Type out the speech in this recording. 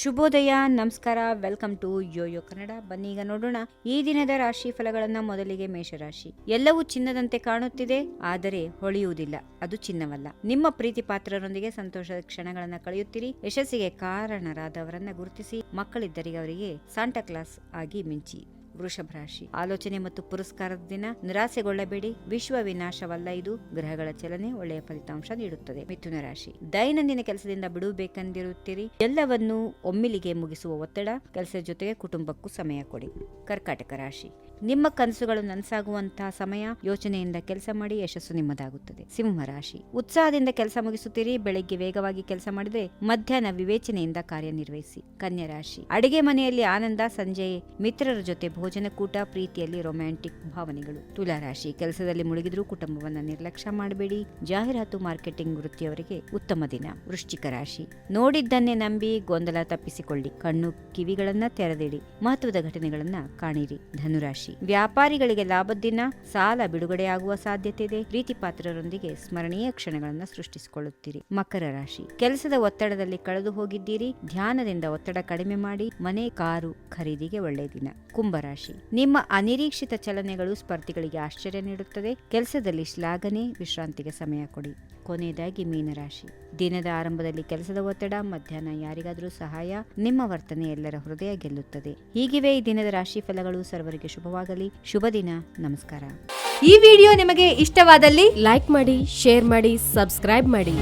ಶುಭೋದಯ, ನಮಸ್ಕಾರ, welcome to Yoyo Kannada. ಬನ್ನಿ ಈಗ ನೋಡೋಣ ಈ ದಿನದ ರಾಶಿ ಫಲಗಳನ್ನ. ಮೊದಲಿಗೆ ಮೇಷರಾಶಿ. ಎಲ್ಲವೂ ಚಿನ್ನದಂತೆ ಕಾಣುತ್ತಿದೆ, ಆದರೆ ಹೊಳೆಯುವುದಿಲ್ಲ. ಅದು ಚಿನ್ನವಲ್ಲ. ನಿಮ್ಮ ಪ್ರೀತಿ ಪಾತ್ರರೊಂದಿಗೆ ಸಂತೋಷದ ಕ್ಷಣಗಳನ್ನ ಕಳೆಯುತ್ತೀರಿ. ಯಶಸ್ಸಿಗೆ ಕಾರಣರಾದವರನ್ನ ಗುರುತಿಸಿ. ಮಕ್ಕಳಿದ್ದರಿಗೆ ಅವರಿಗೆ ಸಾಂಟಾ ಕ್ಲಾಸ್ ಆಗಿ ಮಿಂಚಿ. ವೃಷಭ ರಾಶಿ. ಆಲೋಚನೆ ಮತ್ತು ಪುರಸ್ಕಾರದ ದಿನ. ನಿರಾಸೆಗೊಳ್ಳಬೇಡಿ. ವಿಶ್ವ ವಿನಾಶವಲ್ಲ ಇದು. ಗ್ರಹಗಳ ಚಲನೆ ಒಳ್ಳೆಯ ಫಲಿತಾಂಶ ನೀಡುತ್ತದೆ. ಮಿಥುನ ರಾಶಿ. ದೈನಂದಿನ ಕೆಲಸದಿಂದ ಬಿಡುಬೇಕೆಂದಿರುತ್ತೀರಿ. ಎಲ್ಲವನ್ನೂ ಒಮ್ಮಿಲಿಗೆ ಮುಗಿಸುವ ಒತ್ತಡ. ಕೆಲಸದ ಜೊತೆಗೆ ಕುಟುಂಬಕ್ಕೂ ಸಮಯ ಕೊಡಿ. ಕರ್ಕಾಟಕ ರಾಶಿ. ನಿಮ್ಮ ಕನಸುಗಳು ನನಸಾಗುವಂತಹ ಸಮಯ. ಯೋಚನೆಯಿಂದ ಕೆಲಸ ಮಾಡಿ, ಯಶಸ್ಸು ನಿಮ್ಮದಾಗುತ್ತದೆ. ಸಿಂಹ ರಾಶಿ. ಉತ್ಸಾಹದಿಂದ ಕೆಲಸ ಮುಗಿಸುತ್ತೀರಿ. ಬೆಳಗ್ಗೆ ವೇಗವಾಗಿ ಕೆಲಸ ಮಾಡಿದ್ರೆ ಮಧ್ಯಾಹ್ನ ವಿವೇಚನೆಯಿಂದ ಕಾರ್ಯನಿರ್ವಹಿಸಿ. ಕನ್ಯಾ ರಾಶಿ. ಅಡಿಗೆ ಮನೆಯಲ್ಲಿ ಆನಂದ. ಸಂಜೆ ಮಿತ್ರರ ಜೊತೆ ಭೋಜನಕೂಟ. ಪ್ರೀತಿಯಲ್ಲಿ ರೊಮ್ಯಾಂಟಿಕ್ ಭಾವನೆಗಳು. ತುಲಾ ರಾಶಿ. ಕೆಲಸದಲ್ಲಿ ಮುಳುಗಿದ್ರೂ ಕುಟುಂಬವನ್ನ ನಿರ್ಲಕ್ಷ್ಯ ಮಾಡಬೇಡಿ. ಜಾಹೀರಾತು ಮಾರ್ಕೆಟಿಂಗ್ ವೃತ್ತಿಯವರಿಗೆ ಉತ್ತಮ ದಿನ. ವೃಶ್ಚಿಕ ರಾಶಿ. ನೋಡಿದ್ದನ್ನೇ ನಂಬಿ ಗೊಂದಲ ತಪ್ಪಿಸಿಕೊಳ್ಳಿ. ಕಣ್ಣು ಕಿವಿಗಳನ್ನ ತೆರೆದಿಡಿ. ಮಹತ್ವದ ಘಟನೆಗಳನ್ನ ಕಾಣಿರಿ. ಧನುರಾಶಿ. ವ್ಯಾಪಾರಿಗಳಿಗೆ ಲಾಭದ ದಿನ. ಸಾಲ ಬಿಡುಗಡೆಯಾಗುವ ಸಾಧ್ಯತೆ ಇದೆ. ಪ್ರೀತಿ ಪಾತ್ರರೊಂದಿಗೆ ಸ್ಮರಣೀಯ ಕ್ಷಣಗಳನ್ನು ಸೃಷ್ಟಿಸಿಕೊಳ್ಳುತ್ತೀರಿ. ಮಕರ ರಾಶಿ. ಕೆಲಸದ ಒತ್ತಡದಲ್ಲಿ ಕಳೆದು ಹೋಗಿದ್ದೀರಿ. ಧ್ಯಾನದಿಂದ ಒತ್ತಡ ಕಡಿಮೆ ಮಾಡಿ. ಮನೆ, ಕಾರು ಖರೀದಿಗೆ ಒಳ್ಳೆಯ ದಿನ. ಕುಂಭರಾಶಿ. ನಿಮ್ಮ ಅನಿರೀಕ್ಷಿತ ಚಲನೆಗಳು ಸ್ಪರ್ಧಿಗಳಿಗೆ ಆಶ್ಚರ್ಯ ನೀಡುತ್ತದೆ. ಕೆಲಸದಲ್ಲಿ ಶ್ಲಾಘನೆ. ವಿಶ್ರಾಂತಿಗೆ ಸಮಯ ಕೊಡಿ. ಕೊನೆಯದಾಗಿ ಮೀನರಾಶಿ. ದಿನದ ಆರಂಭದಲ್ಲಿ ಕೆಲಸದ ಒತ್ತಡ. ಮಧ್ಯಾಹ್ನ ಯಾರಿಗಾದರೂ ಸಹಾಯ. ನಿಮ್ಮ ವರ್ತನೆ ಎಲ್ಲರ ಹೃದಯ ಗೆಲ್ಲುತ್ತದೆ. ಹೀಗಿವೆ ಈ ದಿನದ ರಾಶಿ ಫಲಗಳು. ಸರ್ವರಿಗೆ ಶುಭವಾಗಲಿ. ಶುಭ ದಿನ. ನಮಸ್ಕಾರ. ಈ ವಿಡಿಯೋ ನಿಮಗೆ ಇಷ್ಟವಾದಲ್ಲಿ ಲೈಕ್ ಮಾಡಿ, ಶೇರ್ ಮಾಡಿ, ಸಬ್ಸ್ಕ್ರೈಬ್ ಮಾಡಿ.